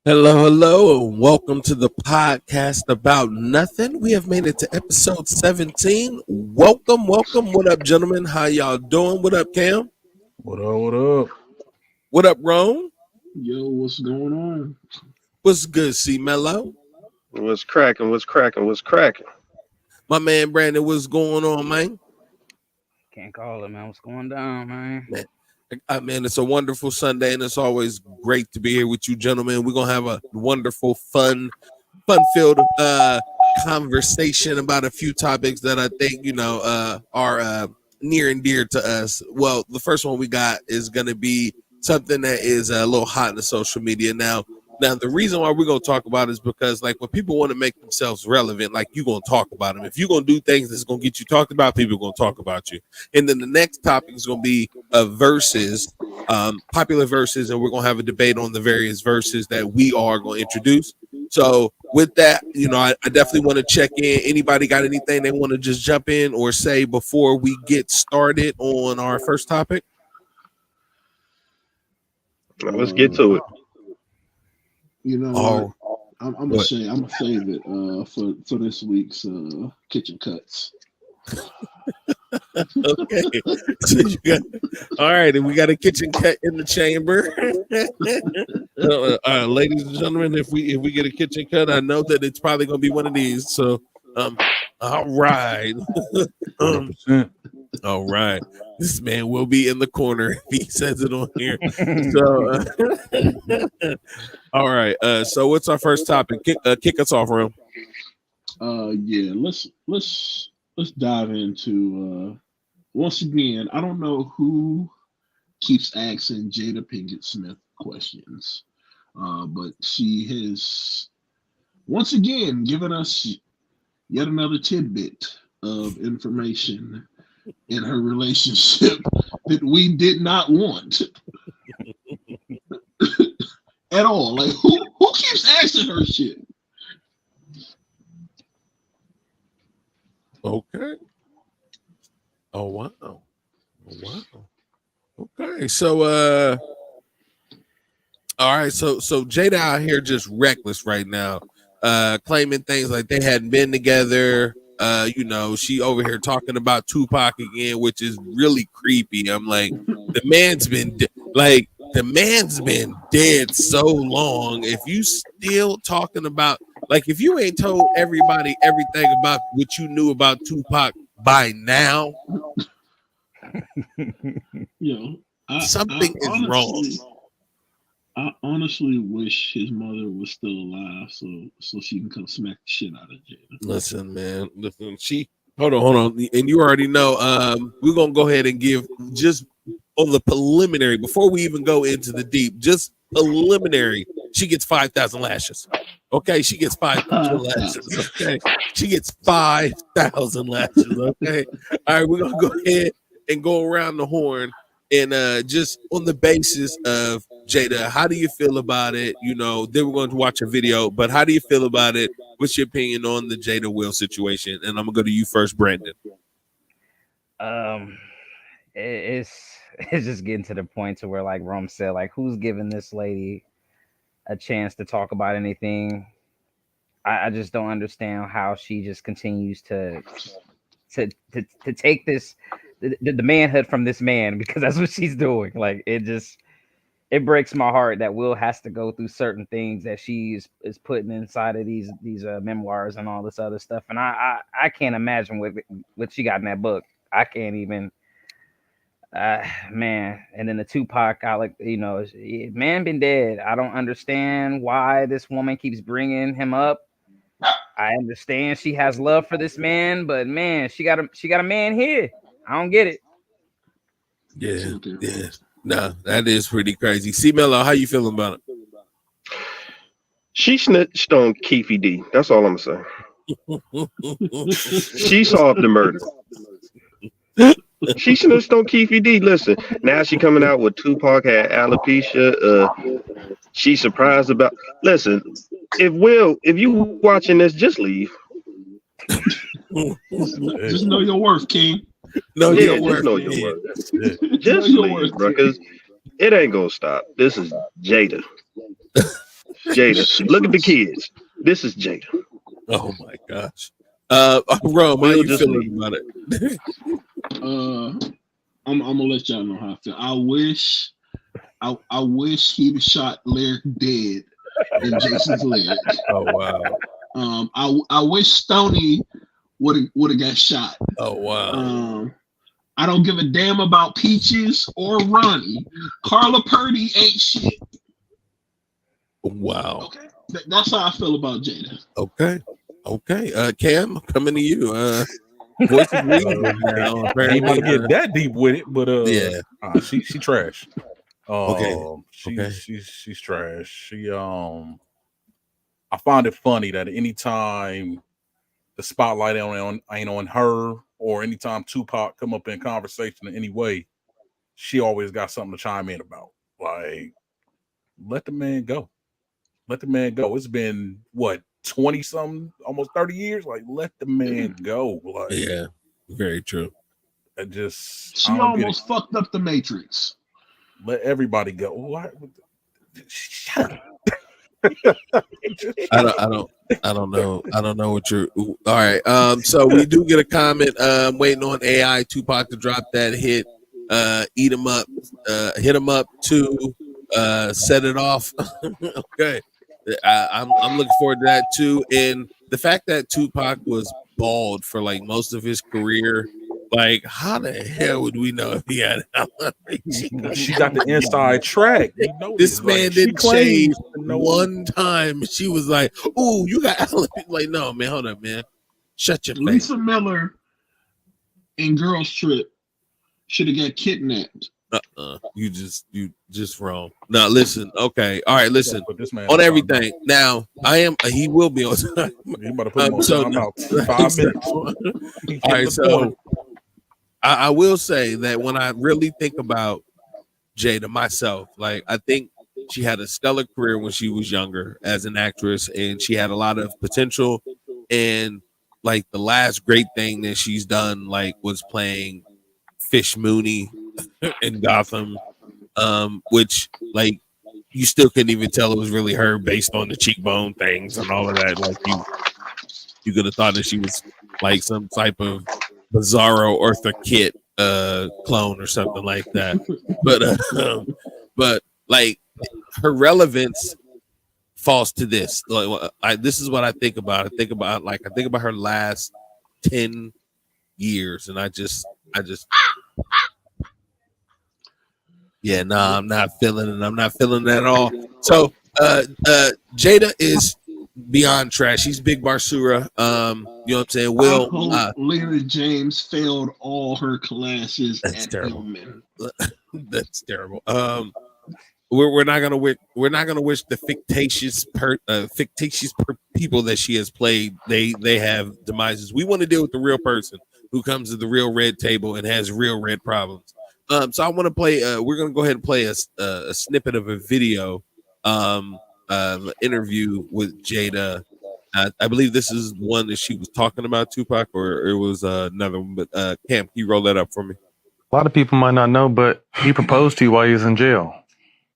Hello, and welcome to the podcast about nothing. We have made it to episode 17. Welcome. What up, gentlemen? How y'all doing? What up, Cam? What up? What up? What up, Rome? Yo, what's going on? What's good, C Mello? What's cracking? What's cracking? What's cracking? My man Brandon, what's going on, man? Can't call it, man. What's going down, man? Man, it's a wonderful Sunday, and it's always great to be here with you, gentlemen. We're gonna have a wonderful, fun-filled conversation about a few topics that I think are near and dear to us. Well, the first one we got is gonna be something that is a little hot in the social media now. Now, the reason why we're gonna talk about it is because, like, when people want to make themselves relevant, like, you're gonna talk about them. If you're gonna do things that's gonna get you talked about, people are gonna talk about you. And then the next topic is gonna be verses, popular verses, and we're gonna have a debate on the various verses that we are gonna introduce. So, with that, I definitely want to check in. Anybody got anything they want to just jump in or say before we get started on our first topic? Let's get to it. You know, I'm gonna save it for this week's kitchen cuts. Okay. All right, and we got a kitchen cut in the chamber. Ladies and gentlemen, if we get a kitchen cut, I know that it's probably gonna be one of these. So all right. 100%. All right. This man will be in the corner if he says it on here. So all right. So what's our first topic? Kick us off, Ram. Yeah, let's dive into once again. I don't know who keeps asking Jada Pinkett Smith questions, but she has once again given us yet another tidbit of information in her relationship that we did not want at all. Like, who keeps asking her shit? Okay. Oh wow. Okay. So all right, so Jada out here just reckless right now, claiming things like they hadn't been together. She over here talking about Tupac again, which is really creepy. I'm like, the man's been dead so long. If you still talking about, like, if you ain't told everybody everything about what you knew about Tupac by now, something is wrong. I honestly wish his mother was still alive so she can come smack the shit out of Jada. Listen, man. Hold on. And you already know, we're gonna go ahead and give just on the preliminary before we even go into the deep, just preliminary. She gets 5,000 lashes. Okay, she gets 5,000 lashes. Okay, she gets 5,000 lashes. Okay, all right, we're gonna go ahead and go around the horn. And just on the basis of Jada, how do you feel about it? Then we're going to watch a video, but how do you feel about it? What's your opinion on the Jada Will situation? And I'm gonna go to you first, Brandon. It's just getting to the point to where, like Rome said, like, who's giving this lady a chance to talk about anything? I just don't understand how she just continues to take this the manhood from this man, because that's what she's doing. Like, it breaks my heart that Will has to go through certain things that she is putting inside of these memoirs and all this other stuff. And I can't imagine what she got in that book. I can't even. Man. And then the Tupac, man been dead. I don't understand why this woman keeps bringing him up. I understand she has love for this man, but man, she got a man here. I don't get it. Yeah. No, that is pretty crazy. C Mello, how you feeling about it? She snitched on Keefe D. That's all I'm gonna say. She solved the murder. She snitched on Keefe D. Listen, now she coming out with Tupac had alopecia. She's surprised about. Listen, if you watching this, just leave. Just know your worth, King. Know your worth. Just leave, bro, because it ain't gonna stop. This is Jada. Jada, look at the kids. This is Jada. Oh my gosh. Rome, how We'll you just feeling leave. about it? I'm gonna let y'all know how I feel. I wish he'd have shot Lyric dead in Jason's leg. Oh wow. I wish Stoney would have got shot. Oh wow. I don't give a damn about Peaches or Ronnie. Carla Purdy ain't shit. Wow. Okay, that's how I feel about Jada. Okay. Cam, coming to you. Voice of reason now. Ain't Apparently, about to get that deep with it, but yeah. she trash. Okay. She's trash. She I find it funny that anytime the spotlight ain't on her, or anytime Tupac come up in conversation in any way, she always got something to chime in about. Like, let the man go. Let the man go. It's been what, 20 something, almost 30 years. Like, let the man go. Like, Yeah. Very true. I just She I don't get almost fucked up the Matrix. it. Let everybody go. What? Shut up. I don't know. I don't know what you're. All right. So we do get a comment. Waiting on AI Tupac to drop that hit. Eat him up. Hit him up to set it off. Okay. I'm looking forward to that too. And the fact that Tupac was bald for like most of his career, like how the hell would we know if he had? She got the inside track. You know This man like, she didn't claims shave to know- one time. She was like, "Ooh, you got alopecia." Like, no, man, hold up, man. Shut your face. Lisa Miller in Girls Trip should have got kidnapped. You just wrong. Now listen, okay, all right, listen. Put this man On on everything. Now he will be on time. You better put him on So- timeout. 5 minutes. All right, so I will say that when I really think about Jada myself, like I think she had a stellar career when she was younger as an actress, and she had a lot of potential. And like the last great thing that she's done, like, was playing Fish Mooney in Gotham, which like you still couldn't even tell it was really her based on the cheekbone things and all of that. Like you could have thought that she was like some type of Bizarro Eartha Kitt clone or something like that. But like her relevance falls to this. Like, this is what I think about. I think about her last 10 years, and I just yeah, nah, I'm not feeling it. I'm not feeling it at all. So Jada is beyond trash. She's Big Barsura. You know what I'm saying? I hope Lena James failed all her classes That's at terrible. Hillman. That's terrible. We're not gonna wish the fictitious people that she has played. They have demises. We want to deal with the real person who comes to the real red table and has real red problems. So I want to play. We're gonna go ahead and play a snippet of a video, interview with Jada. I believe this is one that she was talking about Tupac, or it was another one. But Cam, can you roll that up for me? A lot of people might not know, but he proposed to you while he was in jail.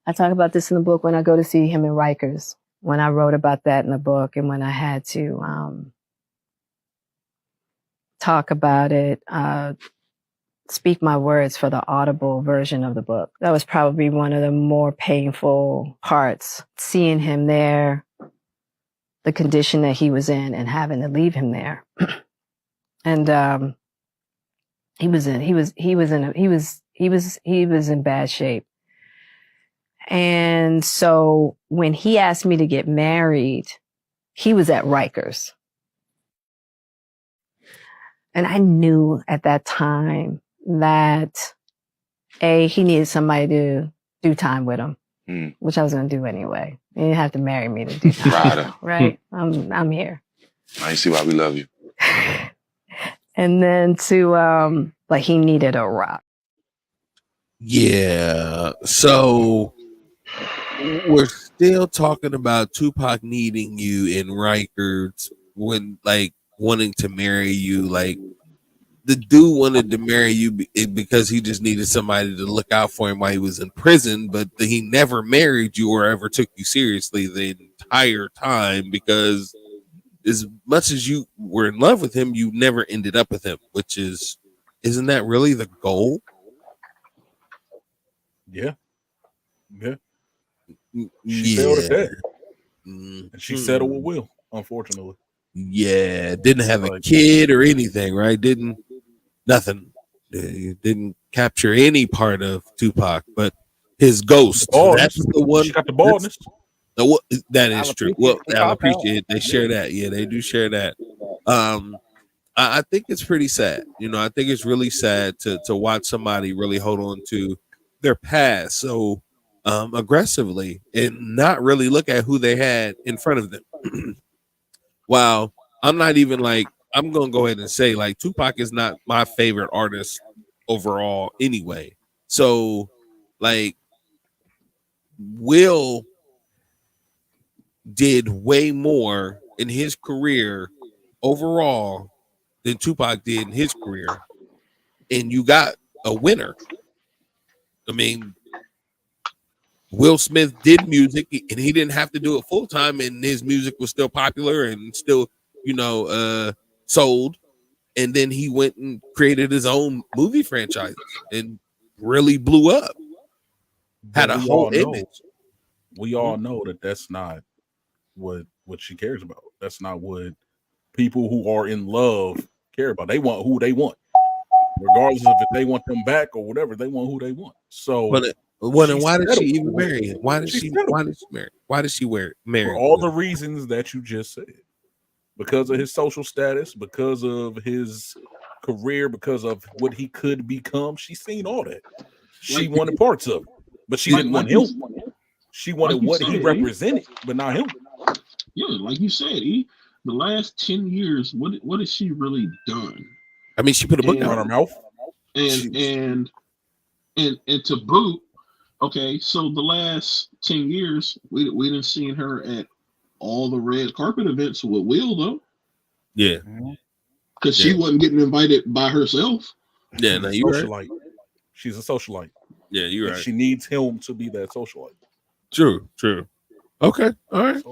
I talk about this in the book when I go to see him in Rikers, when I wrote about that in the book, and when I had to talk about it, speak my words for the audible version of the book. That was probably one of the more painful parts, seeing him there, the condition that he was in, and having to leave him there. And he was in bad shape. And so when he asked me to get married, he was at Rikers. And I knew at that time that he needed somebody to do time with him, which I was going to do anyway. He didn't have to marry me to do time. Right? I'm here. I see why we love you. And then like he needed a rock. Yeah. So we're still talking about Tupac needing you in Rikers when, like, wanting to marry you. Like, the dude wanted to marry you because he just needed somebody to look out for him while he was in prison, but he never married you or ever took you seriously. Then entire time, because as much as you were in love with him, you never ended up with him, which isn't that really the goal? Yeah. She failed at that. Mm-hmm. And she settled with Will, unfortunately. Yeah, didn't have a Like- kid or anything, right? Nothing. Didn't capture any part of Tupac, but his ghost. That's the one. She got the baldness. That is true. Well, Alopecia, I appreciate it. They share that. Yeah, they do share that. I think it's pretty sad. I think it's really sad to watch somebody really hold on to their past so aggressively and not really look at who they had in front of them. Wow, I'm not even like, I'm gonna go ahead and say like Tupac is not my favorite artist overall anyway. So like Will did way more in his career overall than Tupac did in his career, and you got a winner. I mean, Will Smith did music and he didn't have to do it full time, and his music was still popular and still, sold. And then he went and created his own movie franchise and really blew up. Had a whole image. We all know that that's not what she cares about. That's not what people who are in love care about. They want who they want, regardless of if they want them back or whatever. They want who they want. So, then why did she even marry him? Why did she marry? Why did she marry? For all the reasons that you just said, because of his social status, because of his career, because of what he could become. She's seen all that. She wanted parts of it, but she didn't want him. She wanted what he represented, but not him. Yeah, like you said, the last 10 years, what has she really done? I mean, she put a book on her mouth, and to boot. Okay, so the last 10 years, we didn't see her at all the red carpet events with Will though. Yeah, because she wasn't getting invited by herself. Yeah, no, you're right. She's a socialite. Yeah, you're right. She needs him to be that socialite. True. Okay, all right.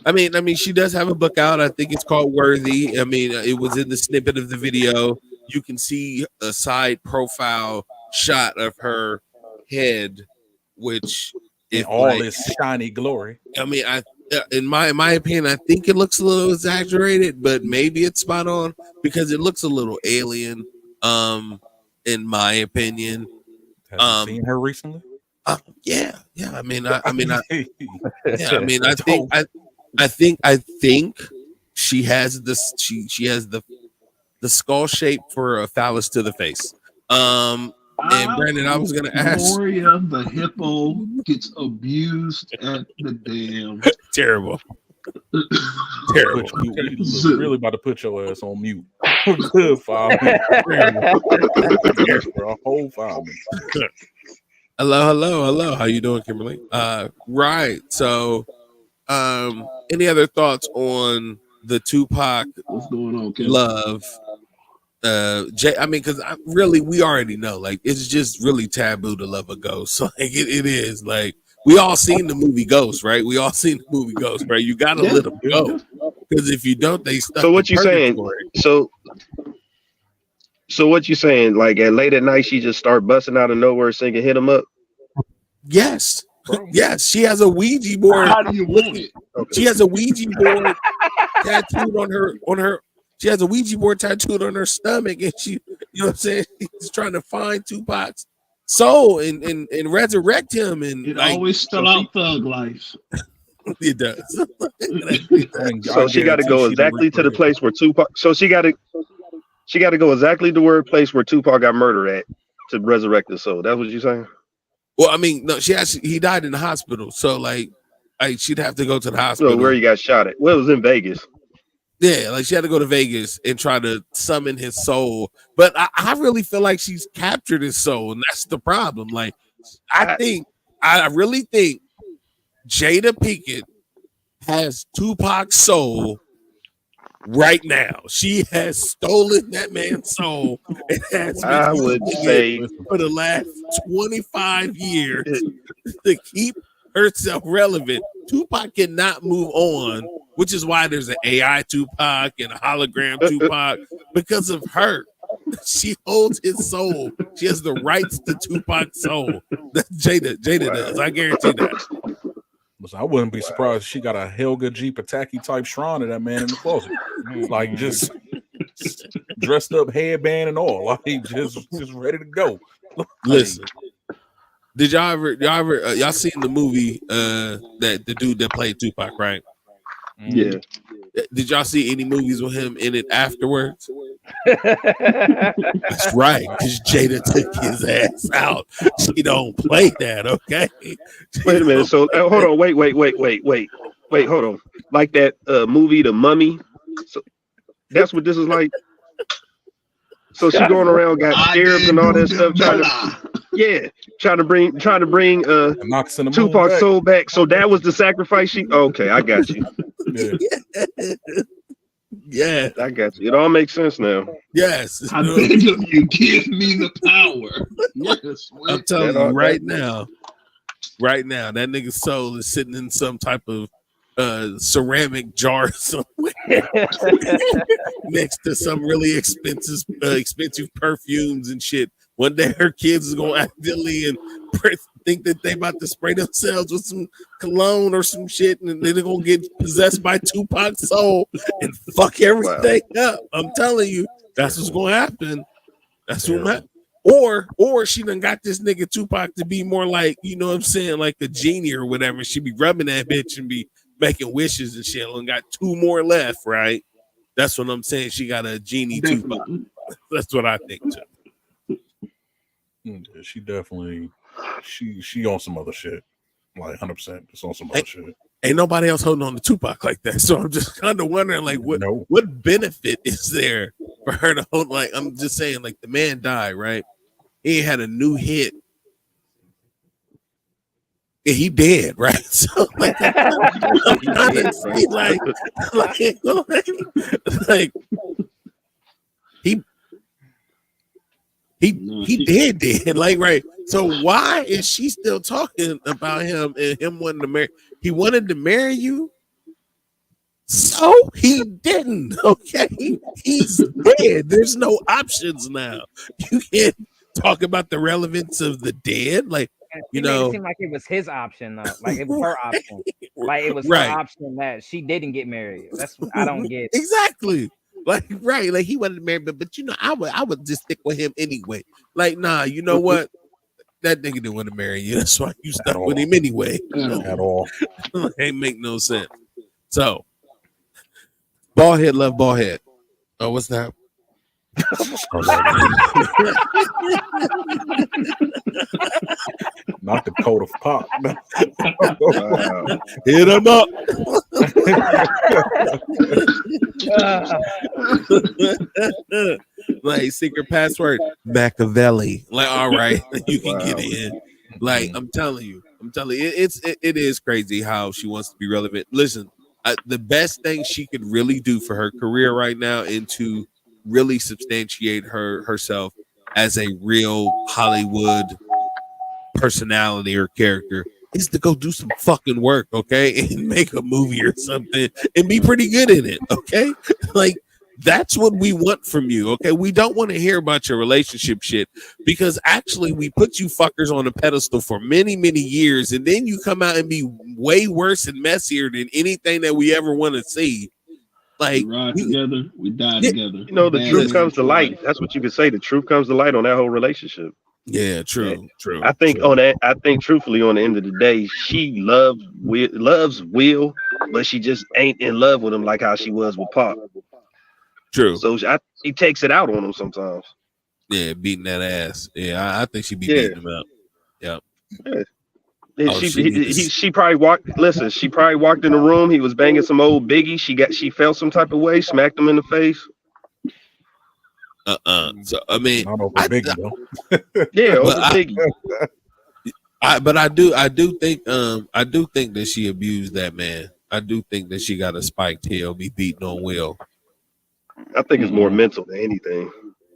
I mean, she does have a book out. I think it's called Worthy. I mean, it was in the snippet of the video. You can see a side profile shot of her head, which in all this shiny glory. I mean, in my opinion, I think it looks a little exaggerated, but maybe it's spot on because it looks a little alien. In my opinion, have you seen her recently? Yeah. I think she has this. She has the skull shape for a phallus to the face. And Brandon, I was gonna ask. Gloria the hippo gets abused at the dam. Terrible. You really about to put your ass on mute. Good 5 minutes. For a whole 5 minutes. Hello. How you doing, Kimberly? Right. So, any other thoughts on the Tupac What's going on, Kim? love? Jay, I mean, because we already know, like, it's just really taboo to love a ghost. So, like, it is like we all seen the movie Ghost, right? We all seen the movie Ghost, right? You gotta let them go, because if you don't, they stuck. So what you saying? So what you saying? Like at late at night, she just start busting out of nowhere singing "Hit 'Em Up." Yes, yes. She has a Ouija board. How do you want it? She has a Ouija board tattooed on her. She has a Ouija board tattooed on her stomach, and she, you know what I'm saying? She's trying to find Tupac's soul and resurrect him. And it always spell out thug life. It does. So she got to go exactly to the place where Tupac. So she got to go exactly to where place where Tupac got murdered at to resurrect his soul. That's what you're saying? Well, I mean, no, he died in the hospital, so like she'd have to go to the hospital. So where he got shot at? Well, it was in Vegas. Yeah, like she had to go to Vegas and try to summon his soul. But I really feel like she's captured his soul, and that's the problem. Like, I really think Jada Pinkett has Tupac's soul right now. She has stolen that man's soul and has been I would say for the last 25 years to keep herself relevant. Tupac cannot move on, which is why there's an AI Tupac and a hologram Tupac because of her. She holds his soul. She has the rights to Tupac's soul. That's Jada does. I guarantee that. Listen, I wouldn't be surprised if she got a Helga G. Pataki type shrine of that man in the closet, like just dressed up, headband and all, like just ready to go. Listen, did y'all seen the movie that the dude that played Tupac, right? Yeah. Did y'all see any movies with him in it afterwards? That's right, because Jada took his ass out. She don't play that, okay? Wait a minute. So hold on. Wait. Hold on. Like that movie, The Mummy. So that's what this is like. So she going around, got scarabs and all that stuff, trying to bring Tupac's soul back. So that was the sacrifice. Okay, I got you. Yeah, I got you. It all makes sense now. Yes, I beg of you, give me the power. Yes, I'm telling you right now, that nigga's soul is sitting in some type of ceramic jar somewhere next to some really expensive perfumes and shit. One day her kids is gonna accidentally and think that they about to spray themselves with some cologne or some shit, and then they're gonna get possessed by Tupac's soul and fuck everything up. I'm telling you, that's what's gonna happen. That's what happened. Or she done got this nigga Tupac to be more like, you know what I'm saying, like a genie or whatever. She be rubbing that bitch and be making wishes and shit. And got 2 more left, right? That's what I'm saying. She got a genie Tupac. That's what I think too. She definitely she on some other shit, like 100%. It's on some other shit. Ain't nobody else holding on to Tupac like that. So I'm just kind of wondering, like, what benefit is there for her to hold? Like, I'm just saying, like, the man died, right? He had a new hit. And he dead, right? So like, honestly, like he dead, like, right? So why is she still talking about him and him wanting to marry? He wanted to marry you, so he didn't. Okay, he's dead. There's no options now. You can't talk about the relevance of the dead, like. You know, it seemed like it was his option, though. Like it was her option. Like it was her option that she didn't get married. That's what I don't get. Exactly. Like like he wanted to marry, but you know, I would just stick with him anyway. Like, nah, you know what? That nigga didn't want to marry you. That's why you stuck with him anyway. At all. Ain't make no sense. So, ballhead love ballhead. Oh, what's that? Not the coat of pop. Hit him up. Like secret password Machiavelli. Like, all right, you can get in. Like, I'm telling you, it is crazy how she wants to be relevant. Listen, the best thing she could really do for her career right now and to really substantiate herself as a real Hollywood personality or character is to go do some fucking work, okay, and make a movie or something and be pretty good in it, okay? Like, that's what we want from you, okay? We don't want to hear about your relationship shit because actually we put you fuckers on a pedestal for many, many years, and then you come out and be way worse and messier than anything that we ever want to see. Like, we ride together, we die together. You know, the truth comes to light. That's what you could say. The truth comes to light on that whole relationship. Yeah, true. I think truthfully, on the end of the day, she loves Will, but she just ain't in love with him like how she was with Pop. True. So she takes it out on him sometimes. Yeah, beating that ass. Yeah, I think she'd be beating him up. Yep. Yeah. She probably walked. Listen, she probably walked in the room. He was banging some old Biggie. She felt some type of way, smacked him in the face. So I mean, Biggie, yeah, Biggie. But I do think that she abused that man. I do think that she got a spiked heel, be beating on Will. I think it's more mental than anything.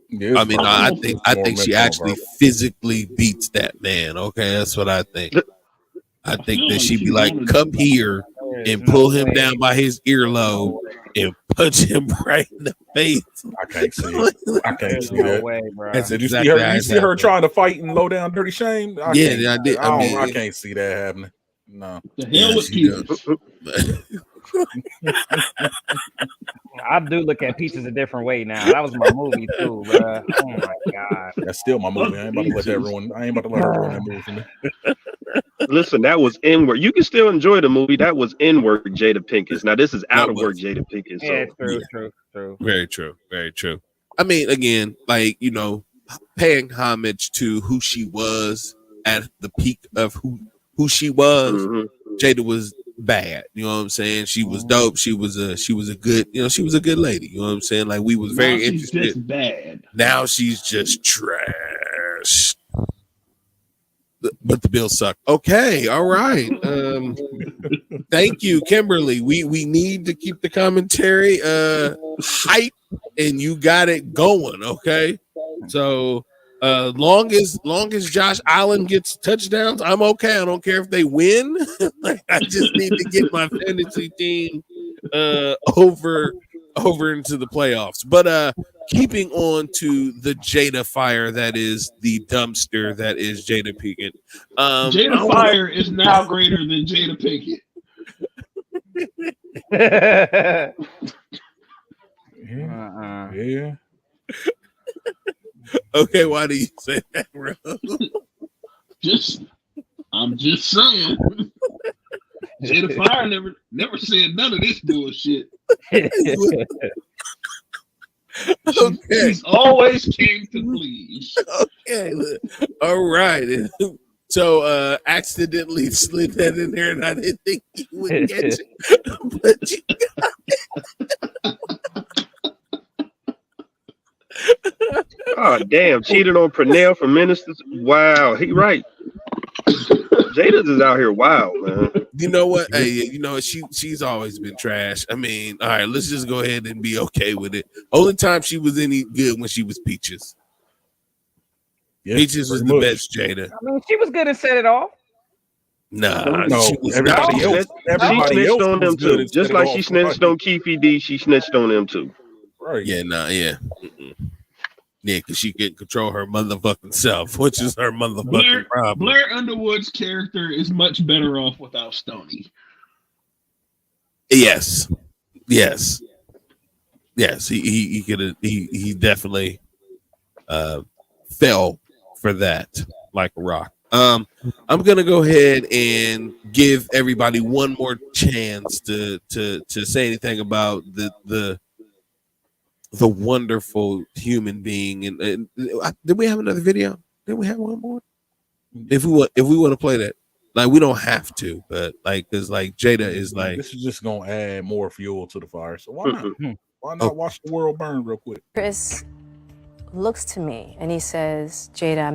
Yeah, I mean, I think she actually physically beats that man. Okay, that's what I think. I think feel that like she'd be she's like, gonna come do here There's and no pull him way. down by his earlobe and punch him right in the face. I can't see it. I can't There's see no that. way, bro. That's Did you exactly see her? how You it see her happened. trying to fight and low down Dirty Shame? Yeah, can't, I did. I mean, I can't see that happening. No. The hell Yeah, with she people. I do look at Peaches a different way now. That was my movie too, bro. Oh my god. That's still my movie. I ain't about to let that ruin. I ain't about to let her ruin that movie for me. Listen, that was N-word. You can still enjoy the movie. That was N-word Jada Pinkett. Now this is out of work Jada Pinkett. So Yeah, true, yeah. true. Very true. Very true. I mean, again, like, you know, paying homage to who she was at the peak of who she was. mhm. Jada was bad. You know what I'm saying? She was dope. She was a good, you know, she was a good lady. You know what I'm saying? Like, we was Now very she's interested. just bad. Now she's just trash. But the Bills suck. Okay, all right. Thank you, Kimberly. We need to keep the commentary hype, and you got it going. Okay, so long as Josh Allen gets touchdowns, I'm okay. I don't care if they win. Like, I just need to get my fantasy team over into the playoffs. But keeping on to the Jada fire that is the dumpster that is Jada Pinkett. Jada Fire is now greater than Jada Pinkett. Yeah. Yeah. Okay, why do you say that, bro? I'm just saying. Jada Fire never said none of this bullshit. Okay. She's always came to please. Okay, all right. So accidentally slid that in there, and I didn't think you would get it. But you Oh damn, cheated on Pernell for ministers. Wow, he right. Jada's is out here wild, man. You know what? Hey, you know she's always been trash. I mean, all right, let's just go ahead and be okay with it. Only time she was any good when she was Peaches. Yeah, Peaches was the best Jada. I mean, she was good and set it off. Nah, No, she was everybody not. else. She Everybody snitched else on was them good too. and Just set it like off she for snitched Mikey. on Keefy D, she snitched on them too. Right. Yeah, nah, yeah. Mm-mm. Yeah, because she can control her motherfucking self, which is her motherfucking problem. Blair Underwood's character is much better off without Stoney. Yes. He could have. He definitely fell for that like a rock. I'm gonna go ahead and give everybody one more chance to say anything about the wonderful human being. And did we have another video? Did we have one more? If we want to play that, like, we don't have to, but like, because like Jada is like, This is just gonna add more fuel to the fire. So why not? Why not Oh. watch the world burn real quick? Chris looks to me and he says, Jada,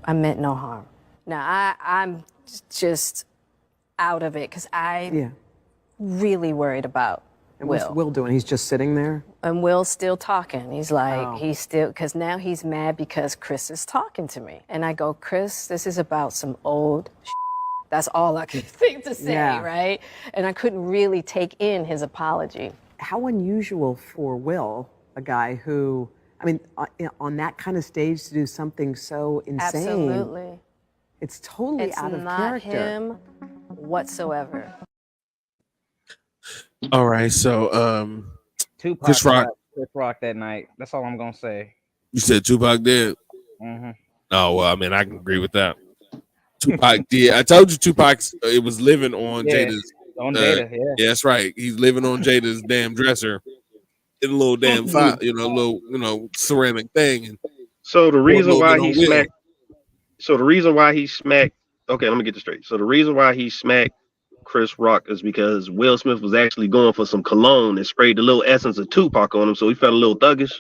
I meant no harm. Now, I'm just out of it because I'm really worried about And Will. what's Will doing? He's just sitting there? And Will's still talking. He's like, Oh. he's still, because now he's mad because Chris is talking to me. And I go, Chris, this is about some old shit. That's all I could think to say, Yeah. right? And I couldn't really take in his apology. How unusual for Will, a guy who, I mean, on that kind of stage to do something so insane. Absolutely. It's totally It's out of not character. him whatsoever. all right, so Tupac Chris Rock. got Chris Rock that night. That's all I'm gonna say. You said Tupac did. Mm-hmm. Oh well, I mean, I can agree with that. Tupac did. I told you Tupac. It was living on Yeah, Jada's. on Jada, yeah. Yeah, that's right. He's living on Jada's damn dresser in a little damn file, little ceramic thing. And So the reason little why bit he on Will. smacked. So the reason why he smacked. Okay, let me get this straight. So the reason why he smacked Chris Rock is because Will Smith was actually going for some cologne and sprayed the little essence of Tupac on him, so he felt a little thuggish.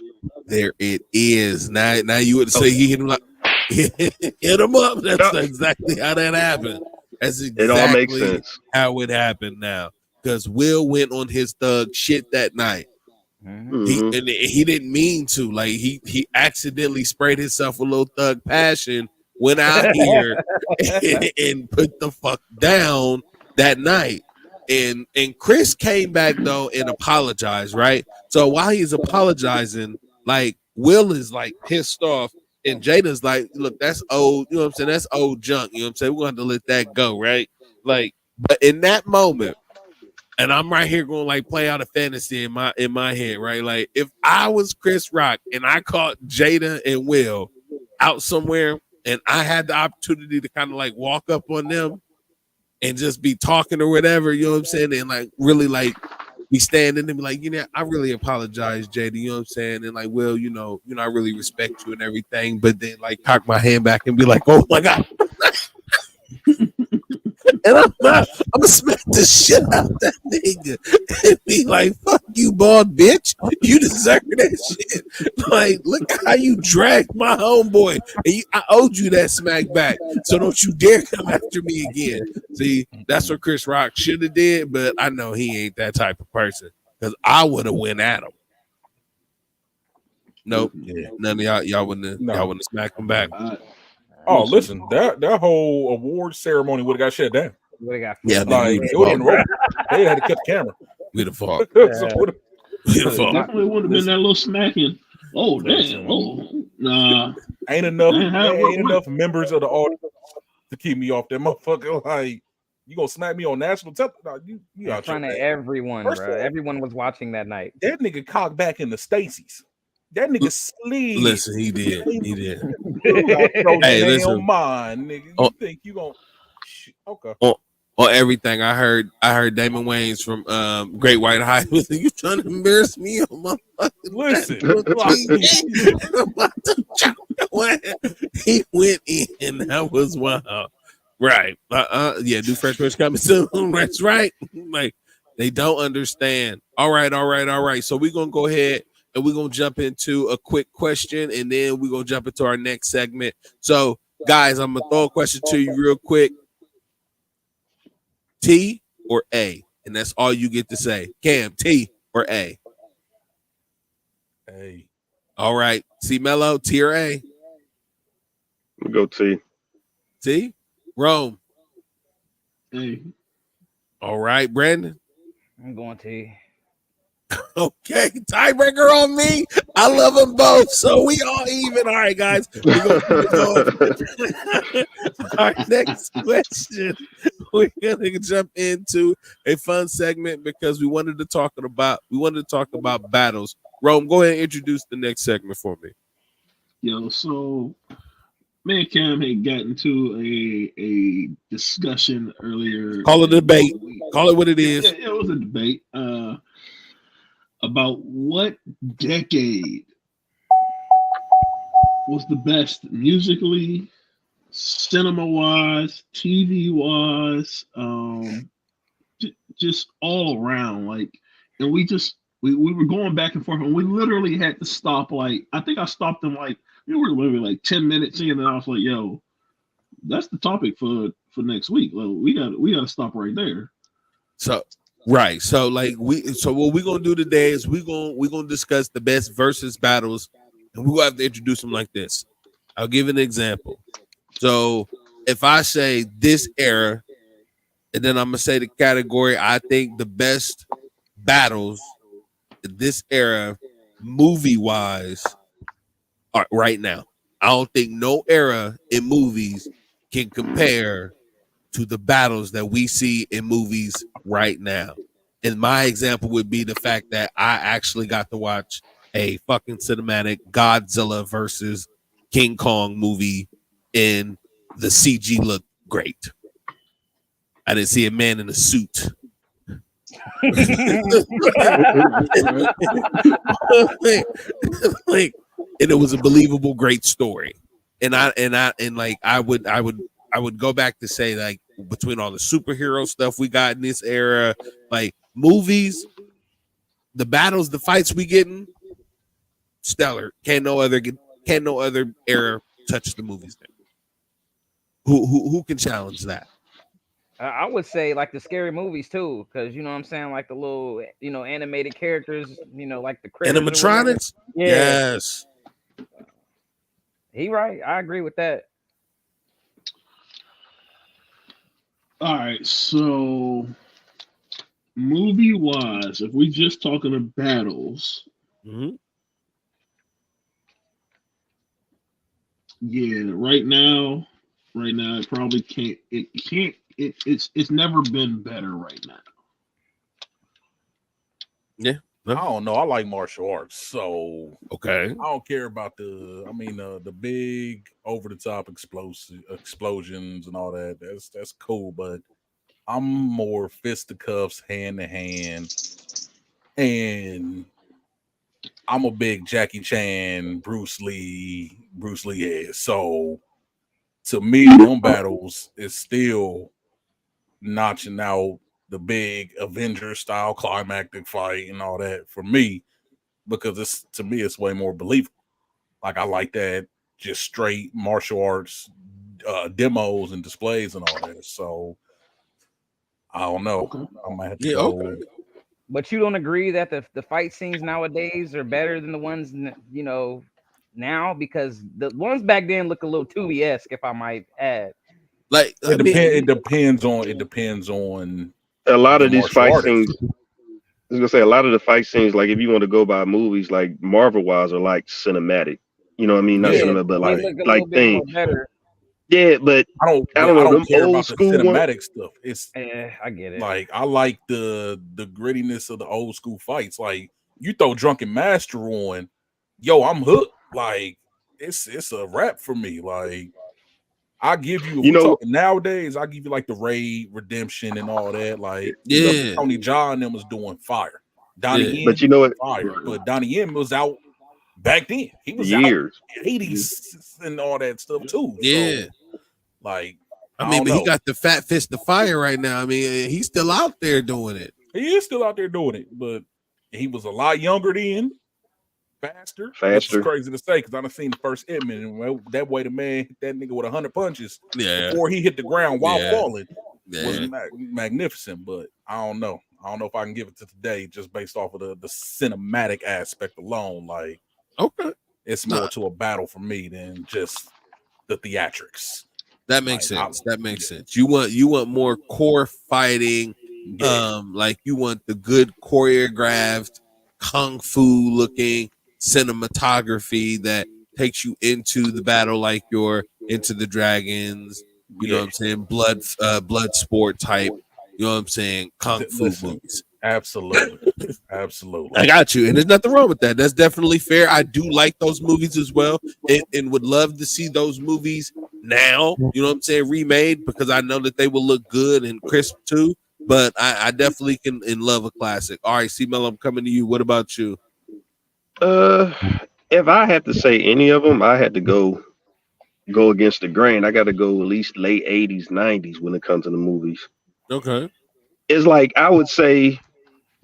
there it is. Now you would say he hit him like hit him up. That's exactly how that happened. That's exactly It all makes sense. how it happened now. Because Will went on his thug shit that night. Mhm. He didn't mean to. Like he accidentally sprayed himself with a little thug passion went out here and put the fuck down that night. And Chris came back though and apologized, right? So while he's apologizing, like Will is like pissed off, and Jada's like, look, that's old, you know what I'm saying? That's old junk, you know what I'm saying? We're gonna have to let that go, right? Like, but in that moment, and I'm right here going like play out a fantasy in my head, right? Like if I was Chris Rock and I caught Jada and Will out somewhere and I had the opportunity to kind of like walk up on them and just be talking or whatever, you know what I'm saying? And like really like be standing and be like, you know, I really apologize, Jada, you know what I'm saying? And like, Will, you know, I really respect you and everything, but then like cock my hand back and be like, oh my God. And I'm gonna smack the shit out of that nigga and be like, fuck you, bald bitch. You deserve that shit. Like, look how you dragged my homeboy. And I owed you that smack back. So don't you dare come after me again. See, that's what Chris Rock should have did, but I know he ain't that type of person. Because I would have went at him. Nope. Yeah. None of y'all wouldn't have smacked him back. Oh, listen, that whole award ceremony would have got shut down. Yeah, like it would have been they had to cut the camera. We'd have fought. Definitely would have been that little smacking. Oh damn! Oh nah. Ain't enough members of the audience to keep me off that motherfucker. Like you gonna smack me on national television? No, you in front of everyone, bro. Everyone was watching that night. That nigga cocked back in the Stacy's. That nigga sleep. Listen, he did. He did. Hey, listen, mine, nigga. You think you gonna? Okay. On everything, I heard Damon Wayans from Great White High. You trying to embarrass me on my fucking listen? He went in. That was wild. Right. Yeah, do Fresh Prince coming soon. That's right. Like they don't understand. All right. So we're gonna go ahead and we're gonna jump into a quick question, and then we're gonna jump into our next segment. So, guys, I'm gonna throw a question to you real quick. T or A? And that's all you get to say. Cam, T or A? A. All right. C Mello, T or A? We'll go T. T? Rome. A. All right, Brandon. I'm going T. Okay, tiebreaker on me. I love them both, so we all even. All right, guys. We're gonna our next question. We're gonna jump into a fun segment because we wanted to talk about battles. Rome, go ahead and introduce the next segment for me. Yo, so me and Cam had gotten to a discussion earlier. Call it a debate. Call it what it is. Yeah, it was a debate. About what decade was the best musically, cinema-wise, TV-wise, just all around. Like, and we were going back and forth, and we literally had to stop. Like, I think I stopped them like we were literally like 10 minutes in, and I was like, "Yo, that's the topic for next week. Like, we got to stop right there." So. Right. So like what we're gonna do today is we're gonna discuss the best versus battles, and we're gonna have to introduce them like this. I'll give an example. So if I say this era, and then I'm gonna say the category, I think the best battles in this era, movie-wise, are right now. I don't think no era in movies can compare to the battles that we see in movies right now. And my example would be the fact that I actually got to watch a fucking cinematic Godzilla versus King Kong movie, and the CG looked great. I didn't see a man in a suit. like, and it was a believable, great story. And I would go back to say, like, between all the superhero stuff we got in this era, like movies, the battles, the fights we getting, stellar. Can't no other era touch the movies there. Who can challenge that? I would say like the scary movies too, because you know what I'm saying, like the little animated characters, like the animatronics. Yeah. Yes, he right. I agree with that. All right, so movie wise, if we just talking of battles, Mm-hmm. yeah, right now it probably can't. It can't. It's never been better right now. Yeah. I don't know. I like martial arts, so Okay. I don't care about the big over the top explosions and all that. That's cool, but I'm more fisticuffs, hand to hand, and I'm a big Jackie Chan, Bruce Lee head. So to me, them battles is still notching out the big Avenger style climactic fight and all that for me, because it's to me it's way more believable. Like I like that just straight martial arts demos and displays and all that. So I don't know. Okay. I might have to Yeah. go. Okay. But you don't agree that the fight scenes nowadays are better than the ones now, because the ones back then look a little Tubi-esque, if I might add. Like I mean, It depends on A lot the of these martial fight artist. scenes, I was gonna say a lot of the fight scenes, like if you want to go by movies, like Marvel wise, are like cinematic. You know what I mean? Not Yeah, Yeah, cinematic, but they look a little like bit thing. more better. Yeah, but I don't I don't know them care old about the school ones. cinematic stuff. It's I get it. like I like the grittiness of the old school fights. Like you throw Drunken Master on, yo, I'm hooked. Like it's a wrap for me. Like I give you, if You we know, talking nowadays, I give you like the Raid, Redemption, and all that. Like the stuff that yeah. Tony Jaa and them was doing fire. Donnie Yeah. but Yen you know what? fire, but Donnie Yen was out back then. He was out Years. in the 80s and all that stuff too. Yeah. So like I I mean, don't but he know. got the fat fist of fire right now. I mean, he's still out there doing it. He is still out there doing it, but he was a lot younger then, faster, which is Faster. crazy to say because I done seen the first Edmund, and that way the man hit that nigga with 100 punches Yeah. before he hit the ground while Yeah. falling was Yeah. magnificent. But I don't know. I don't know if I can give it to today just based off of the cinematic aspect alone. Like Okay. it's more to a battle for me than just the theatrics. That makes Like, sense. That makes sense. You want more core fighting. Yeah. Like you want the good choreographed kung fu looking cinematography that takes you into the battle like you're into the Dragons, you know what I'm saying, blood sport type, you know what I'm saying, kung fu Listen, movies. Absolutely. Absolutely. I got you, and there's nothing wrong with that. That's definitely fair. I do like those movies as well, and would love to see those movies now, you know what I'm saying, remade, because I know that they will look good and crisp too. But I definitely can in love a classic. All right, C-Mel, I'm coming to you. What about you? If I had to say any of them, I had to go against the grain. I got to go at least late 80s, 90s when it comes to the movies. Okay. It's like I would say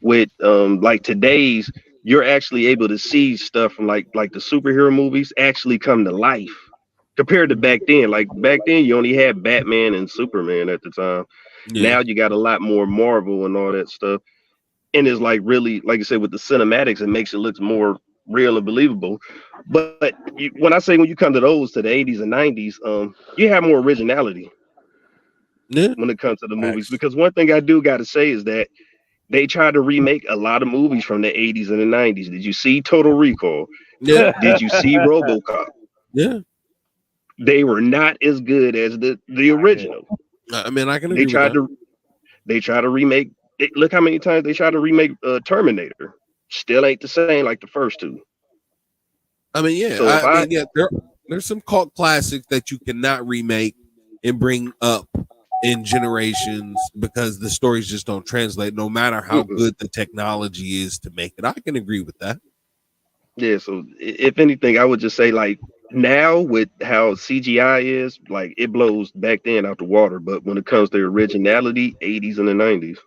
with like today's, you're actually able to see stuff from like the superhero movies actually come to life compared to back then. Like back then, you only had Batman and Superman at the time. Yeah. Now you got a lot more Marvel and all that stuff. And it's like really, like I said, with the cinematics, it makes it look more real and believable. But when I say when you come to those, to the 80s and 90s, you have more originality when it comes to the movies. Because one thing I do got to say is that they tried to remake a lot of movies from the 80s and the 90s. Did you see Total Recall? Yeah. Did you see RoboCop? Yeah. They were not as good as the original. I mean, I can agree with that. They tried to remake. Look how many times they tried to remake Terminator. Still ain't the same like the first two. I mean, yeah. So I mean, yeah. There's some cult classics that you cannot remake and bring up in generations because the stories just don't translate, no matter how good the technology is to make it. I can agree with that. Yeah. So if anything, I would just say like now with how CGI is, like it blows back then out the water. But when it comes to originality, 80s and the 90s.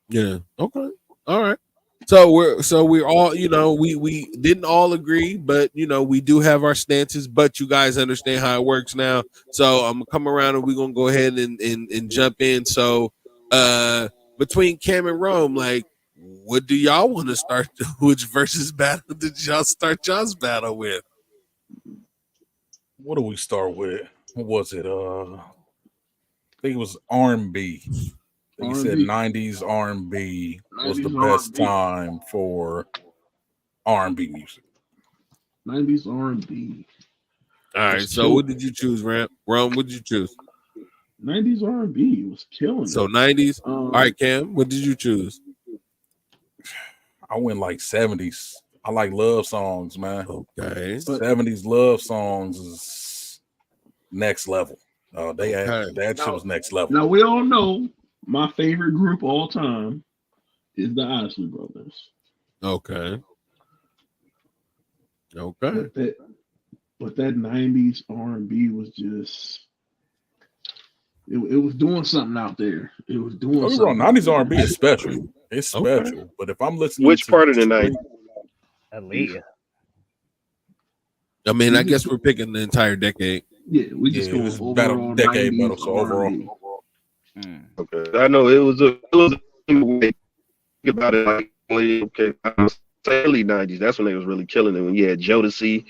Yeah. Okay. All right. So we're all, you know, we didn't all agree, but you know, we do have our stances, but you guys understand how it works now. So I'm gonna come around and we're gonna go ahead and jump in. So between Cam and Rome, like, what do y'all want to start? Which versus battle did y'all start y'all's battle with? What do we start with? What was it? think it was R&B. He said R&B. 90s R&B was the 90s best R&B. time for R&B music. 90s R&B. All right. Just So kill- what did you choose, Rome? What did you choose? 90s R&B was killing So it. 90s. All right, Cam, what did you choose? I went like 70s. I like love songs, man. Okay. 70s love songs is next level. That shit was next level. Now we all know my favorite group all time is the Isley Brothers. Okay. Okay. But that 90s R&B was just it was doing something out there. It was doing something. 90s R&B is special. It's special. Okay. But if I'm listening Which to part of the night? Aaliyah. I mean, I guess we're picking the entire decade. Yeah, we just it was going battle overall decade 90s battle, so overall. R&B. Okay, I know it was a way think about it like okay, early 90s. That's when they was really killing it. When you had Jodeci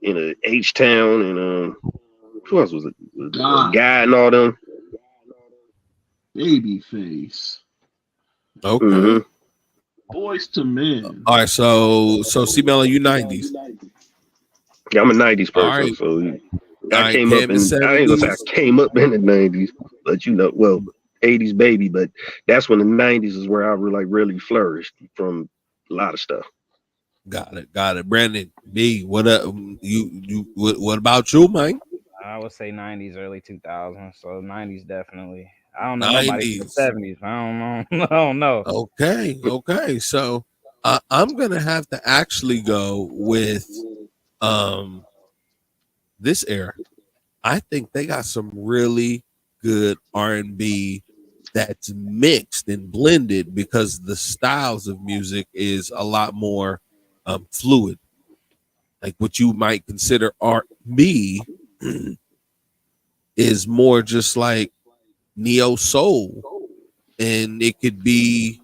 in H Town and who else was it? Guy and all them. Babyface. Okay. Mhm. Boys to Men. All right. So C-Mello, you 90s. Yeah, I'm a 90s person, All right. so All I right, came Cam up in. is I ain't gonna say I 70s. came up in the 90s, but 80s baby. But that's when the 90s is where I really flourished from a lot of stuff. Got it. Brandon B, what up? What about you, Mike? I would say 90s, early 2000s. So 90s definitely. I don't know nobody from the 70s. I don't know. I don't know. Okay. So I'm gonna have to actually go with this era. I think they got some really good R&B that's mixed and blended because the styles of music is a lot more fluid. Like what you might consider R&B is more just like neo soul, and it could be,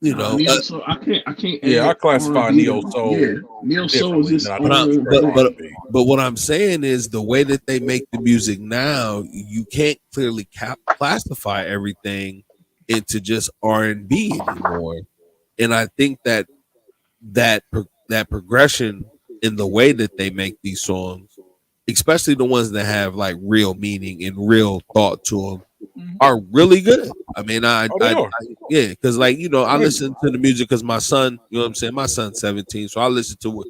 Neo Soul. I can't. Yeah, I add classify R&B neo to- soul. Yeah, neo soul is its differently than I own. do thing. but what I'm saying is the way that they make the music now, you can't clearly classify everything into just R&B anymore. And I think that progression in the way that they make these songs, especially the ones that have like real meaning and real thought to them, are really good. I mean, yeah, because I listen to the music because my son, you know what I'm saying? My son's 17, so I listen to it.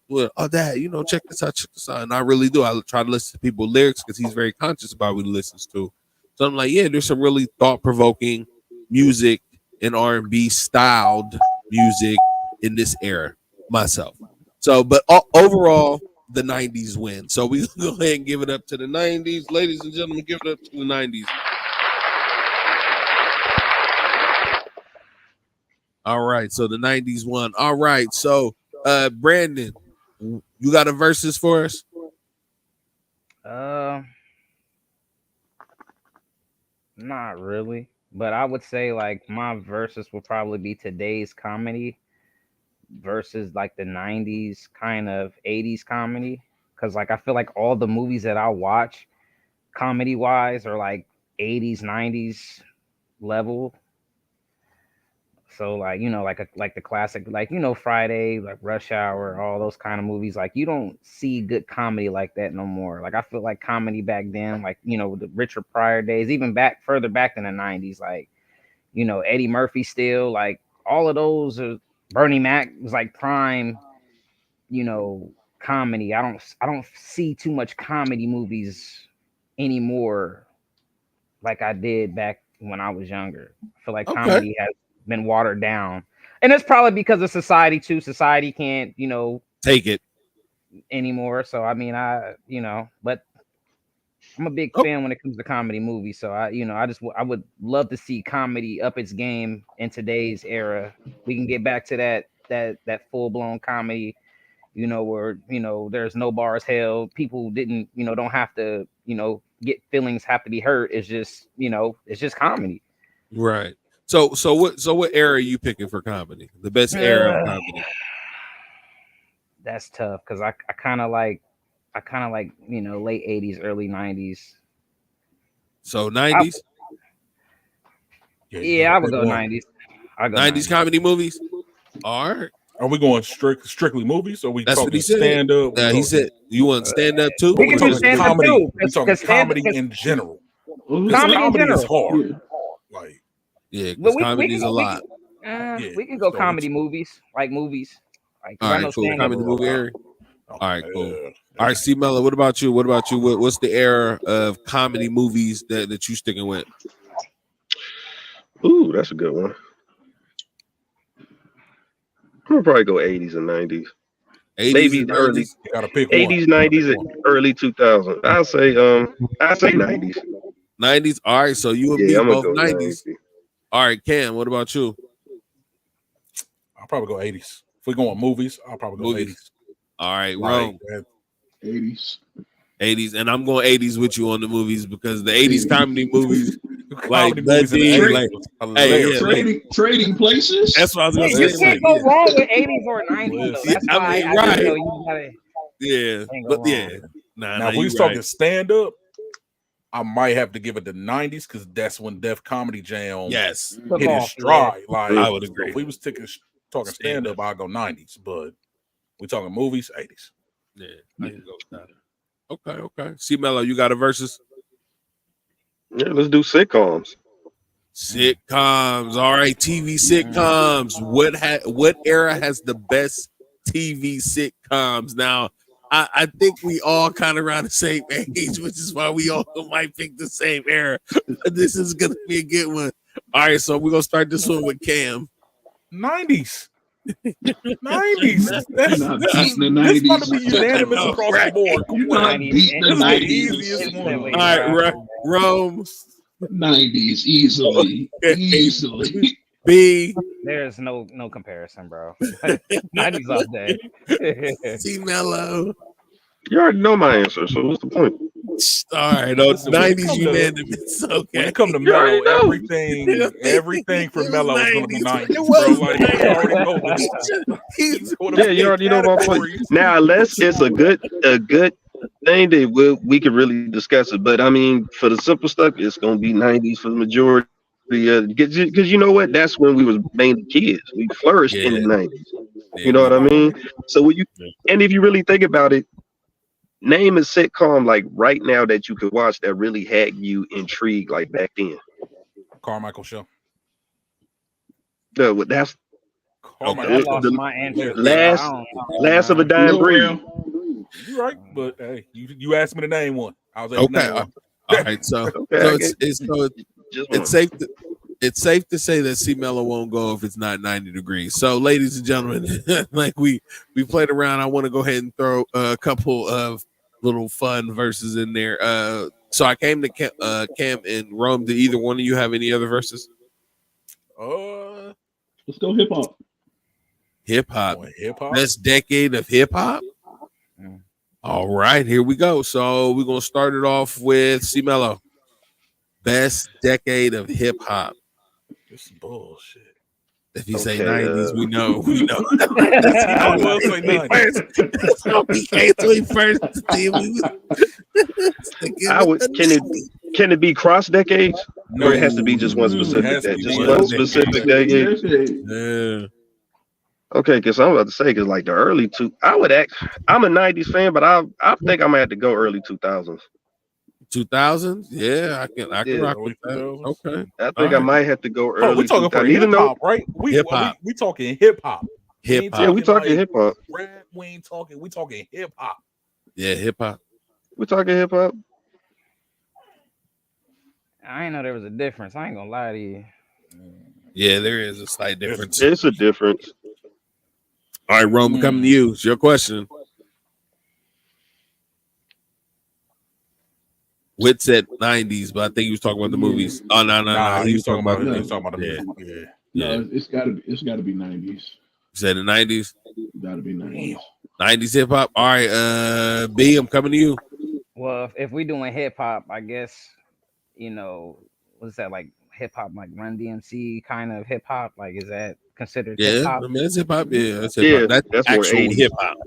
But Dad, check this out. And I really do. I try to listen to people's lyrics because he's very conscious about what he listens to. So I'm like, yeah, there's some really thought-provoking music and R&B styled music in this era myself. So, but overall, the 90s win. So we go ahead and give it up to the 90s. Ladies and gentlemen, give it up to the 90s. All right, so the 90s won. All right, so Brandon, you got a versus for us? Not really, but I would say like my versus will probably be today's comedy versus like the 90s kind of 80s comedy, because like I feel like all the movies that I watch comedy wise are like 80s 90s level. So like like the classic, like Friday, like Rush Hour, all those kind of movies, like you don't see good comedy like that no more. Like I feel like comedy back then, like the Richard Pryor days, even further back than the 90s, like Eddie Murphy still, like all of those are, Bernie Mac was like prime comedy. I don't see too much comedy movies anymore like I did back when I was younger. I feel like comedy has been watered down, and it's probably because of society too. Society can't take it anymore. So I mean, but I'm a big fan when it comes to comedy movies. So I would love to see comedy up its game in today's era. We can get back to that full blown comedy, where there's no bars held. People didn't don't have to get feelings have to be hurt. It's just it's just comedy. Right. So what era are you picking for comedy? The best era of comedy? That's tough because I kind of like late 80s, early 90s. So 90s. Yeah, I would go 90s. I go 90s comedy movies. All right. Are we going strictly movies? Or are we That's what talking he said. stand up? He said you want stand up too. We can do talking stand-up comedy. too, We talking 'cause comedy stand-up- in general. Comedy in Comedy is general. hard. Like, yeah, But because comedy's a lot. We can go comedy movies, like movies. Like, All right, cool. Comedy movie area. All right, cool. All right, C Mello, what about you? What's the era of comedy movies that you sticking with? Ooh, that's a good one. I'm gonna probably go 80s and 90s. 80s Maybe and early 90s? You gotta pick 80s, 90s, and early 2000s. I'll say 90s. 90s. All right, so you and me I'm gonna both go 90s. All right, Cam, what about you? I'll probably go 80s. If we're going movies, I'll probably go Movies. 80s. All right, Like, Rome. 80s. 80s, and I'm going 80s with you on the movies because the 80s comedy movies, like Comedy movies in the Buddy, 80s like was hilarious. Trading places. that's what I was gonna You say. can't go wrong with 80s or 90s. Though. That's I why mean, I right. just know you gotta. Yeah, Can't go but yeah, wrong. Now, if we was you talking right. stand up, I might have to give it the 90s because that's when Def Comedy Jam Yes, hit Football, his stride. Like, I would so agree. if we was talking stand up, I'll go 90s. But we talking movies, 80s. Yeah, I can go with that. Okay. C Mello, you got a versus? Yeah, let's do sitcoms. Sitcoms. All right, TV sitcoms. What era has the best TV sitcoms? Now, I think we all kind of around the same age, which is why we all might pick the same era. This is gonna be a good one. All right, so we're gonna start this one with Cam. 90s. 90s. That's not about beating the to 90s. be unanimous I know, across right? the board. You're not beating the This is the 90s. easiest one. Instantly, All right, bro. Rome. 90s easily. Easily. B. There's no comparison, bro. 90s all day. C Mello. You already know my answer, so what's the point? All right, no, Listen, when it 90s come to- unanimous. When Okay. it comes to You already Mello, know. everything for It Mello was is going to be 90s. 90s, It bro. was Like, you already know this. He's Yeah, you already know my point. Now, unless it's a good thing that we could really discuss it. But I mean, for the simple stuff, it's gonna be 90s for the majority. Because you know what? That's when we was mainly kids. We flourished in the 90s. You know what I mean? So when and if you really think about it, name a sitcom like right now that you could watch that really had you intrigued like back then. Carmichael Show. That's Carmichael I Show. lost my answer. last of a dying breed. You're right, but hey, you asked me to name one. I was able to okay. name one. All right, so it's safe to say that C Mello won't go if it's not 90 degrees. So, ladies and gentlemen, like we played around. I want to go ahead and throw a couple of little fun verses in there. So I came to Cam and Rome. Did either one of you have any other verses? Let's go hip hop. Hip hop. Hip hop. Best decade of hip hop. All right, here we go. So we're gonna start it off with C Mello. Best decade of hip hop. This is bullshit. If you say Okay, 90s, we know. I will say 90s. So we came to it first to see if we was can it be cross decades? No, or it has to be just one it specific has to decade? be Just one one decade. specific decade. Yeah. Okay, because I'm about to say, because like the early I'm a 90s fan, but I think I'm gonna have to go early 2000s. 2000s? Yeah, I can Yeah, rock with that. Okay. I think I might have to go early. Oh, we talking for 2000s, even hip though hop, right? Hip hop. We talking hip hop. Hip hop. yeah, we talking hip hop. Rap, we ain't talking. We talking hip hop. Yeah, hip hop. We talking hip hop. I didn't know there was a difference. I ain't gonna lie to you. Yeah, there is a slight difference. It's a difference. All right, Rome, coming to you. It's your question. Wit said 90s, but I think he was talking about the movies. Oh no. He was talking about it. He was talking about the Yeah. music. Yeah. No, it's gotta be 90s. You said the 90s. Gotta be 90s. 90s hip hop. All right, B, I'm coming to you. Well, if we doing hip hop, I guess what's that like hip hop, like Run DMC kind of hip hop? Like, is that considered hip Yeah, hop? I mean that's hip hop. Yeah, that's hip hop. That's more actual 80s. hip hop.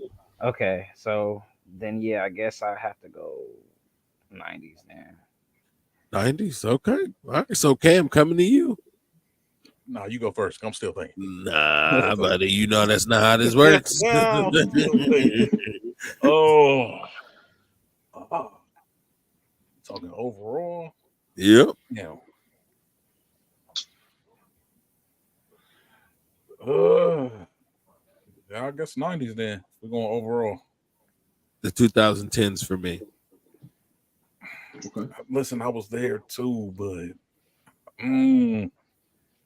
Okay, so then I guess I have to go 90s then. 90s. Okay. All right. So Cam, coming to you. No, you go first. I'm still thinking. Nah, buddy. You know that's not how this works. No, I'm still thinking. Oh. Talking overall. Yep. Yeah. Yeah, I guess 90s then. We're going overall. The 2010s for me. Okay. Listen, I was there too, but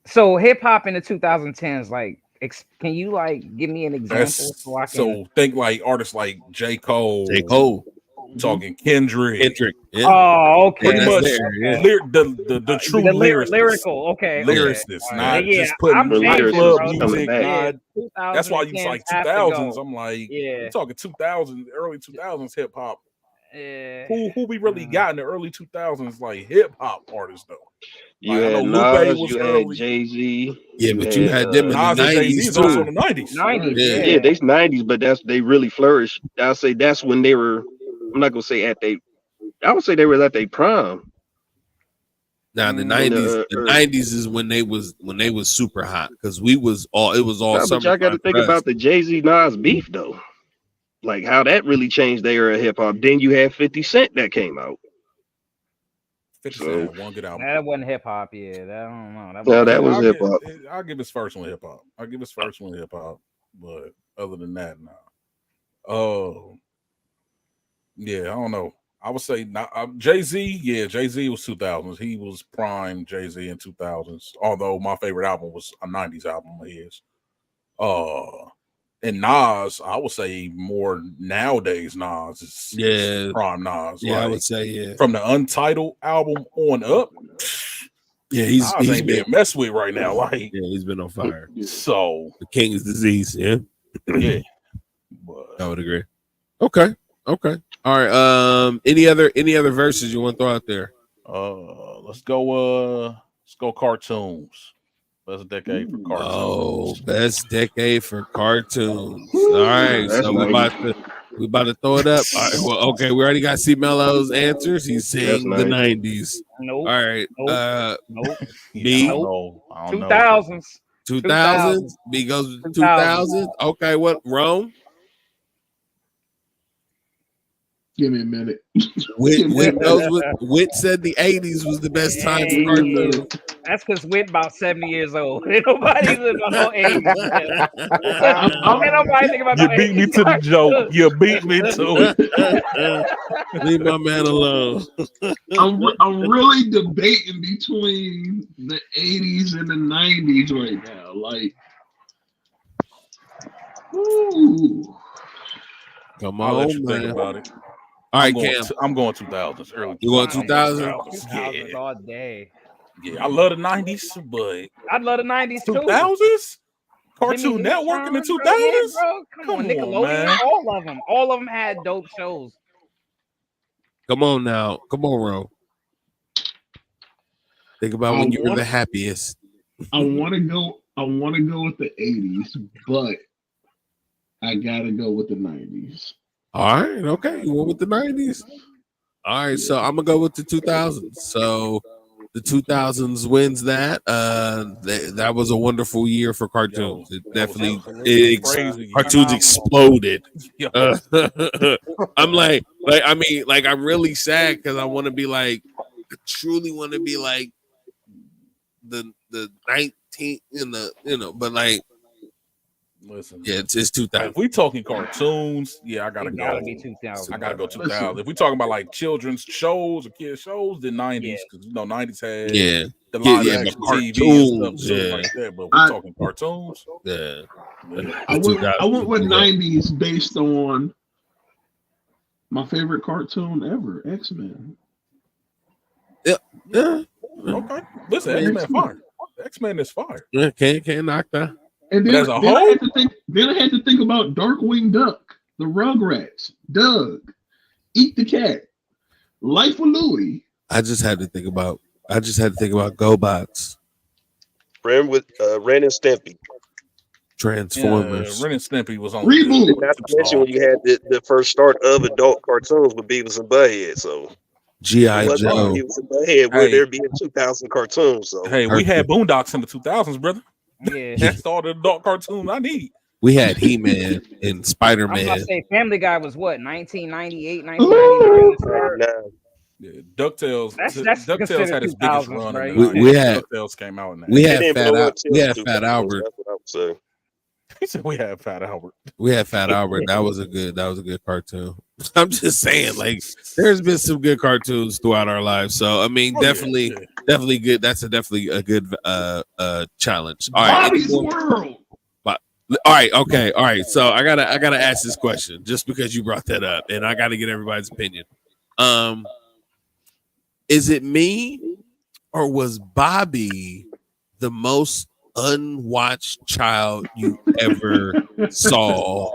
So hip hop in the 2010s, like, can you like give me an example so I can? so think like artists like J. Cole. J. Cole. Talking Kendrick. Yeah. Oh, okay. Pretty much the true lyricist. Lyrical, okay. Lyricist, Okay. not Yeah, just putting I'm changing, club bro. music. Yeah, Not, that's why you was like 2010s have to 2000s. go. I'm like, Yeah. you're talking 2000s, early 2000s hip hop. Yeah. Who we really got in the early 2000s like hip hop artists though? You Like, I had know Lupe Nas, was you early. had Jay-Z. Yeah, but you had them in the Nas and Jay-Z 90s is also too. in the 90s. 90s, Yeah. Yeah, they's 90s, but they really flourished. I'll say that's when they were. I'm not gonna say I would say they were at their prime. Now the 90s is when they was super hot because it was all Nah, but y'all got to think about the Jay-Z Nas beef though, like how that really changed the era of hip hop. Then you had 50 Cent that came out. 50 Cent had one good album. That wasn't hip hop, yeah. That, I don't know. That was hip hop. I'll give his first one hip hop. But other than that, no. Oh, yeah, I don't know. I would say Jay-Z. Yeah, Jay-Z was 2000s. He was prime Jay-Z in 2000s. Although my favorite album was a 90s album of his. And Nas, I would say more nowadays. Nas is prime Nas. Yeah, I would say from the Untitled album on up. Yeah, he's being messed with right now. Like, yeah, he's been on fire. So the King's disease. Yeah, yeah. I would agree. Okay. All right. Any other verses you want to throw out there? Let's go cartoons. Best decade for cartoons. Oh, best decade for cartoons. All right, so we about to throw it up. All right, well, okay, we already got C Mello's answers. He's saying the 90s. Nope. All right. Nope. B. I don't know. 2000s. 2000s. B goes with 2000s. Okay, what? Rome? Give me a minute. Whit said the 80s was the best time for cartoons. That's because Whit about 70 years old. Ain't nobody living on no 80s. Ain't nobody think about You beat me to the joke. You beat me to it. Leave my man alone. I'm really debating between the 80s and the 90s right now. Like, ooh. Come I'll let on, you man. think about it. All right, Cam. I'm going 2000s. Early. You going 2000s? 2000s all day. Yeah, I love the 90s, but I love the 90s too. 2000s? Cartoon Network in the 2000s? Yeah, bro. Come on, Nickelodeon. man. All of them had dope shows. Come on now. Come on, Ro. Think about when you were the happiest. I want to go with the 80s, but I gotta go with the 90s. All right, okay. You went with the 90s. All right, so I'm gonna go with the 2000s. So the 2000s wins that. That was a wonderful year for cartoons. It definitely cartoons exploded. I'm like I'm really sad because I want to be like, I truly want to be like the 19th but like. Listen, yeah, it's 2000. If we talking cartoons, yeah, I gotta go. Be 2000. I gotta go 2000. If we talking about like children's shows or kids shows, then 90s because 90s had the live action TV and stuff like that. But we're talking cartoons. Yeah, I went with 90s based on my favorite cartoon ever, X-Men. Yeah. Okay. Listen, X-Men fire. X-Men is fire. Yeah, can't knock that. And then, I had to think about Darkwing Duck, the Rugrats, Doug, Eat the Cat, Life of Louie. I just had to think about GoBots. Ren and Stimpy. Transformers. Ren and Stimpy was on Reboot. Not to mention when you had the first start of adult cartoons with Beavis and Butthead. So G.I. He wasn't. Joe. He was in my head. Will there be a 2000 cartoon? So Hey, we had Boondocks in the 2000s, brother. Yeah. That's all the adult cartoons I need. We had He-Man and I'm about Spider-Man. to say Family Guy was what 1998, 1999. Yeah, DuckTales. That's DuckTales considered had its biggest 2000s, run. right? In the We 90s. had DuckTales came out in that. we It had didn't Fat blow Al- up till we the had Fat 2000s. Albert. That's what I would say. He said we had Fat Albert. We had Fat Albert. That was a good cartoon. I'm just saying, like, there's been some good cartoons throughout our lives. So I mean, Oh, yeah, definitely yeah. definitely good. That's definitely a good challenge. All right. Bobby's World. All right, okay, all right. So I gotta ask this question just because you brought that up, and I gotta get everybody's opinion. Is it me, or was Bobby the most unwatched child you ever saw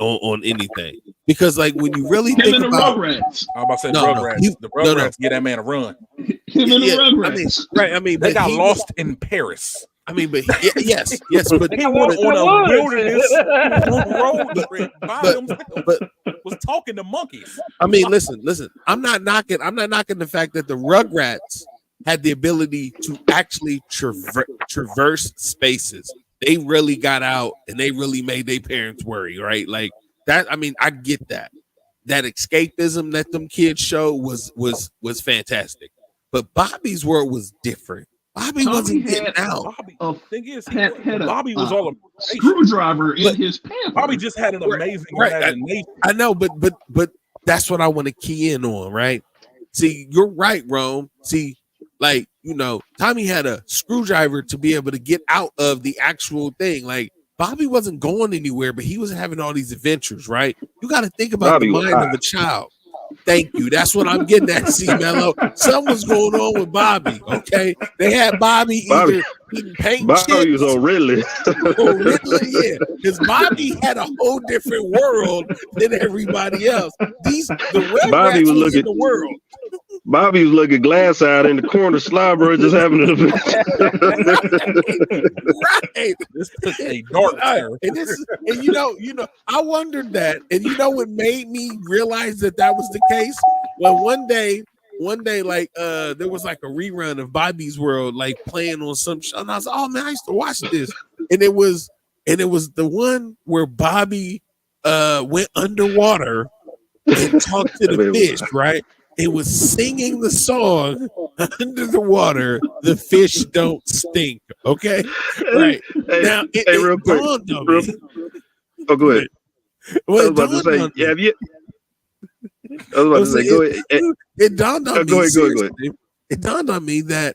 on anything? Because like when you really Him think and the about Rugrats. I was about to say No, no, Rugrats. he- The no, Rugrats no. get that man a run. Him and the yeah, Rugrats. I mean, They but got he lost in Paris. I mean, but yes, but He went lost in on the a woods. wilderness road trip by but- himself. but Was talking to monkeys. I mean, listen. I'm not knocking the fact that the Rugrats had the ability to actually traverse spaces. They really got out and they really made their parents worry, right? Like that. I mean, I get that. That escapism that them kids show was fantastic. But Bobby's World was different. Bobby Tommy wasn't had getting out. Bobby, a- thing is, had a, Bobby was all screwdriver in But- his pamper. Bobby just had an amazing Right. imagination. I know, but that's what I want to key in on, right? See, you're right, Rome. See, like, you know, Tommy had a screwdriver to be able to get out of the actual thing. Like, Bobby wasn't going anywhere, but he was having all these adventures, right? You got to think about Bobby the was mind high. of a child. Thank you. That's what I'm getting at, C Mello. Something's going on with Bobby. Okay. They had Bobby either eating paint Bobby chips was on Ridley. or Ridley, yeah. Because Bobby had a whole different world than everybody else. The Bobby Rugrats was was looking- in the world. Bobby was looking glass eyed in the corner, Slybro just having an event. Right. This took a dark turn. And you know, I wondered that. And you know what made me realize that was the case? Well, one day, like there was like a rerun of Bobby's World, like playing on some show, and I was like, oh man, I used to watch this. And it was the one where Bobby went underwater and talked to the fish, right? It was singing the song under the water. The fish don't stink. Okay, right now. Real quick. Dawned on me. Oh, go ahead. Well, I was about to say, yeah, I was about to say, go ahead. It dawned on me. Go ahead. Seriously, it dawned on me that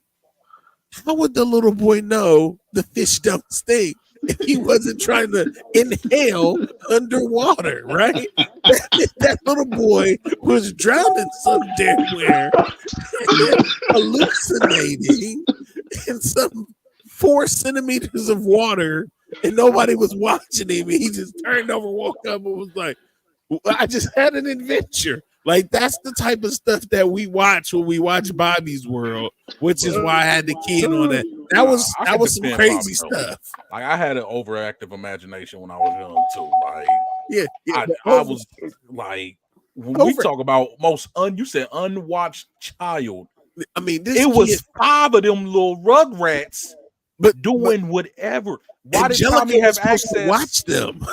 how would the little boy know the fish don't stink if he wasn't trying to inhale underwater, right? That little boy was drowning some damn where, hallucinating in some 4 centimeters of water, and nobody was watching him. He just turned over, woke up, and was like, I just had an adventure. Like, that's the type of stuff that we watch when we watch Bobby's World, which is why I had to key in on that. That was some crazy stuff. Like, I had an overactive imagination when I was young too. Like, yeah, I was like, when we talk about you said unwatched child. I mean, it was 5 of them little Rugrats, but doing whatever. Why did Angelica Tommy have was supposed to access? watch them.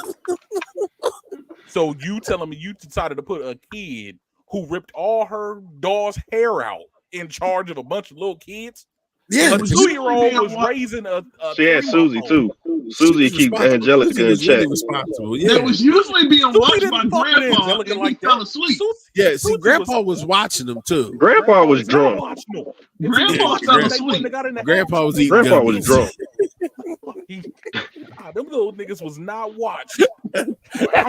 So you telling me you decided to put a kid who ripped all her doll's hair out in charge of a bunch of little kids? Yeah, a 2-year-old was raising a she had Susie too. Susie keep Angelica in check. That was usually being watched by Grandpa, and he fell asleep. Yeah, see, Grandpa was watching them too. Grandpa was drunk. Grandpa fell asleep. Grandpa was eating. Grandpa was drunk. Them little niggas was not watched. I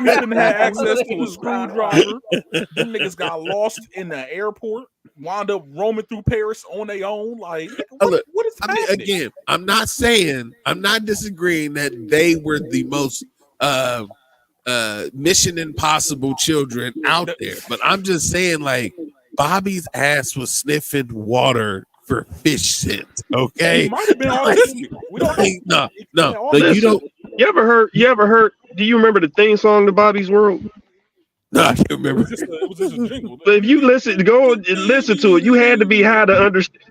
didn't have access to a screwdriver. Them niggas got lost in the airport, wound up roaming through Paris on their own. Like, what is happening? Again, I'm not disagreeing that they were the most Mission Impossible children out there, but I'm just saying, like, Bobby's ass was sniffing water for fish scent. Okay, He might have been autistic. We don't know. No, you don't. You ever heard? Do you remember the theme song to Bobby's World? No, I can't remember. It was just a jingle. But if you go and listen to it, you had to be high to understand.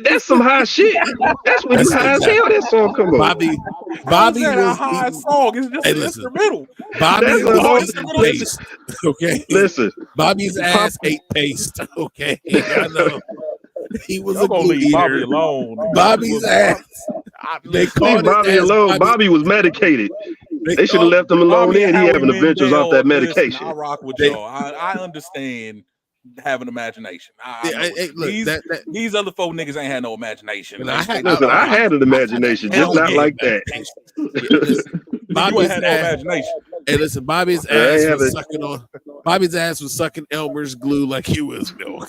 That's some high shit. That's when you high as hell. That song come on. Bobby was a high song. It's just an instrumental. Bobby That's was a eating paste. Okay, Listen, Bobby's ass ate paste. Okay, I know. He was a gonna glue leave Bobby eater. alone. Bobby's ass. They leave called Bobby his ass alone. Bobby was medicated. They should have left him alone. Bobby He Howard having adventures off that Mandel, medication. listen, I rock with y'all. I understand having imagination. These other folk niggas ain't had no imagination. I had an imagination, just not like that. Bobby's had no imagination. Hey, listen, Bobby's ass was sucking on. Bobby's ass was sucking Elmer's glue like he was milk.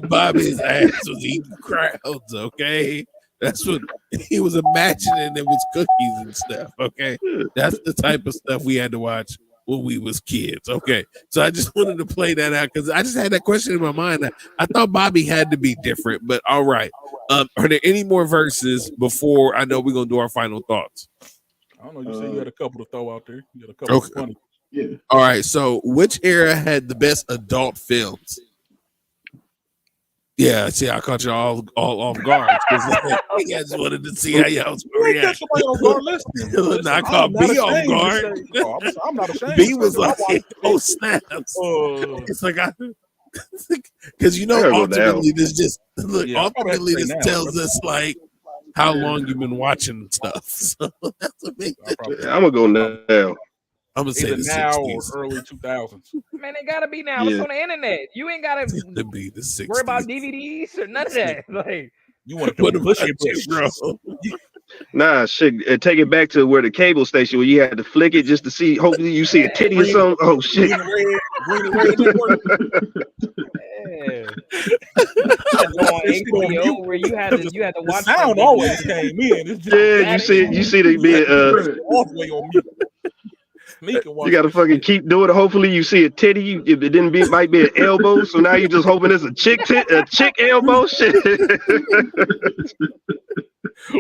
Bobby's ass was eating crowds. Okay, that's what he was imagining. It was cookies and stuff. Okay, that's the type of stuff we had to watch when we was kids. Okay, so I just wanted to play that out because I just had that question in my mind. I thought Bobby had to be different, but all right. Are there any more verses before I know we're gonna do our final thoughts? I don't know. You said you had a couple to throw out there. You had a couple of funny. Yeah. All right. So, which era had the best adult films? Yeah. See, I caught you all off guard because I just wanted to see how y'all was react. I caught B off guard. I'm not ashamed. B was like, "Oh snaps!" It's like because ultimately this just ultimately this tells us like how long you've been watching stuff. So that's amazing. I'm gonna go now. I'm gonna say the now 60s. or early 2000s. Man, it gotta be now. It's on the internet. You ain't gotta to be the 60s. worry about DVDs or none of that. Like you want to What put about push you, bro? Nah, shit. Take it back to where the cable station where you had to flick it just to see. Hopefully, you see a titty or something. Oh shit! Green and red network. Yeah. Go on HBO where you had to watch the sound always came in. It's just Yeah, you see the being all the way on mute. You gotta fucking keep doing it. Hopefully you see a titty. If it didn't be, it might be an elbow. So now you just hoping it's a chick elbow. Shit.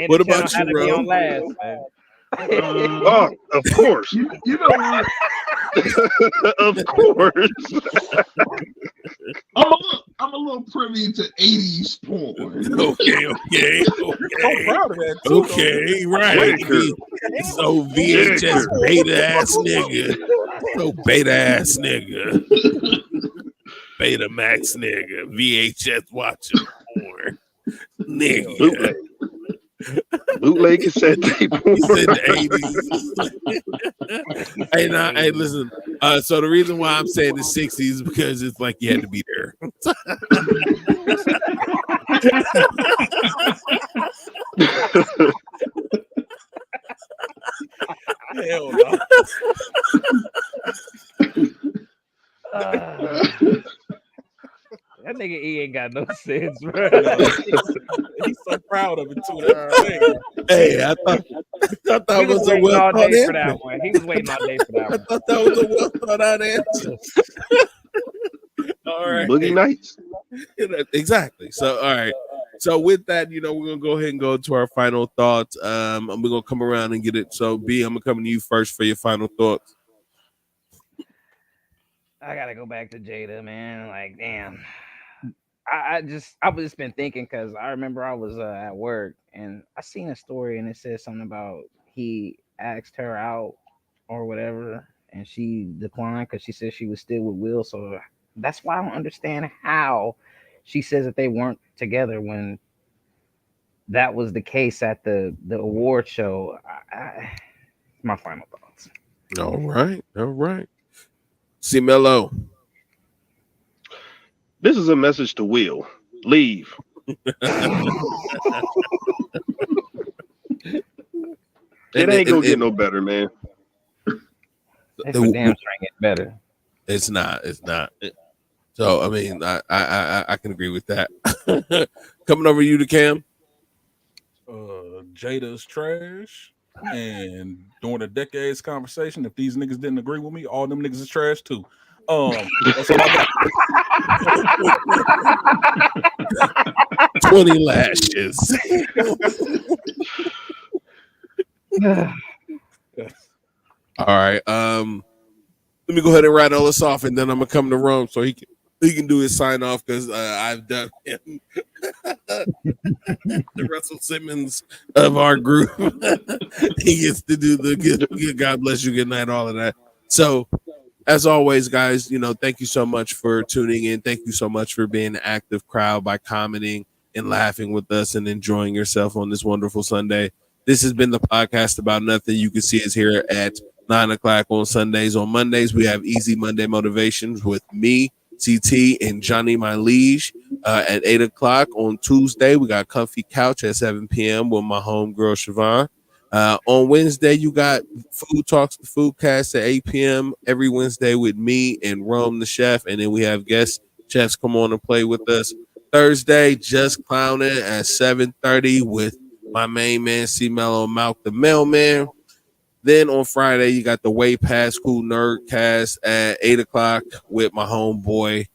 What about you, bro? Oh, of course. You know what? Of course. I'm a little privy to 80s porn. Okay. I'm proud of that too. Okay, right. So VHS beta ass nigga. So beta ass nigga. Beta max nigga. VHS watching porn. Nigga. Bootleg cassette tape. He said the 80s. Hey, listen. So the reason why I'm saying the 60s is because it's like you had to be there. Hell no. That nigga E ain't got no sense, bro. He's so proud of it too. Hey, I thought that was a well thought answer. He was waiting all day for that I one. thought that was a well thought out answer. All right. Boogie Nights. Exactly. So, all right. So with that, we're gonna go ahead and go to our final thoughts. And we're gonna come around and get it. So, B, I'm gonna come to you first for your final thoughts. I gotta go back to Jada, man. Like, damn. I've just been thinking because I remember I was at work and I seen a story and it said something about he asked her out or whatever and she declined because she said she was still with Will. So that's why I don't understand how she says that they weren't together when that was the case at the award show. My final thoughts. All right. See Mello. This is a message to Will. Leave. It ain't gonna get no better, man. It's a damn sure get better. It's not. So I mean, I can agree with that. Coming over you to Cam. Jada's trash, and during a decades conversation, if these niggas didn't agree with me, all them niggas is trash too. That's what I got. 20 lashes. All right. Let me go ahead and rattle us off, and then I'm gonna come to Rome so he can do his sign off because I've done him. The Russell Simmons of our group. He gets to do the good God bless you, good night, all of that. So, as always, guys, thank you so much for tuning in. Thank you so much for being an active crowd by commenting and laughing with us and enjoying yourself on this wonderful Sunday. This has been the podcast about nothing. You can see us here at 9:00 on Sundays. On Mondays, we have Easy Monday Motivations with me, CT, and Johnny, my liege. At 8:00 on Tuesday, we got Comfy Couch at 7 p.m. with my homegirl Siobhan. On Wednesday, you got Food Talks, the Foodcast at 8 p.m. every Wednesday with me and Rome the chef, and then we have guest chefs come on and play with us. Thursday, Just Clowning at 7:30 with my main man C Mello Malk the Mailman. Then on Friday, you got the Way Past Cool Nerdcast at 8:00 with my homeboy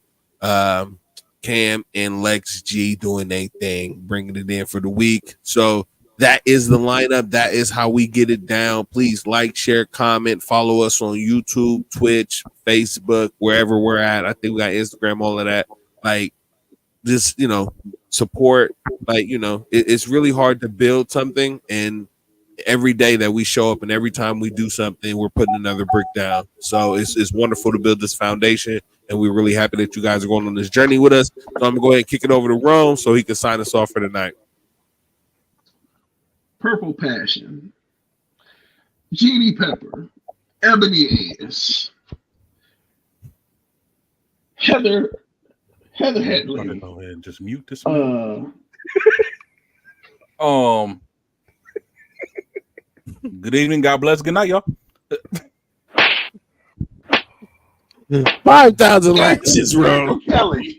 Cam and Lex G doing their thing, bringing it in for the week. So that is the lineup. That is how we get it down. Please like, share, comment, follow us on YouTube, Twitch, Facebook, wherever we're at. I think we got Instagram, all of that. Like, just, support. Like, it's really hard to build something, and every day that we show up and every time we do something, we're putting another brick down. So it's wonderful to build this foundation, and we're really happy that you guys are going on this journey with us. So I'm gonna go ahead and kick it over to Rome so he can sign us off for the night. Purple Passion, Jeannie Pepper, Ebony Ayers, Heather Headley. Go ahead and just mute this. Good evening. God bless. Good night, y'all. 5,000 lashes, bro. Kelly.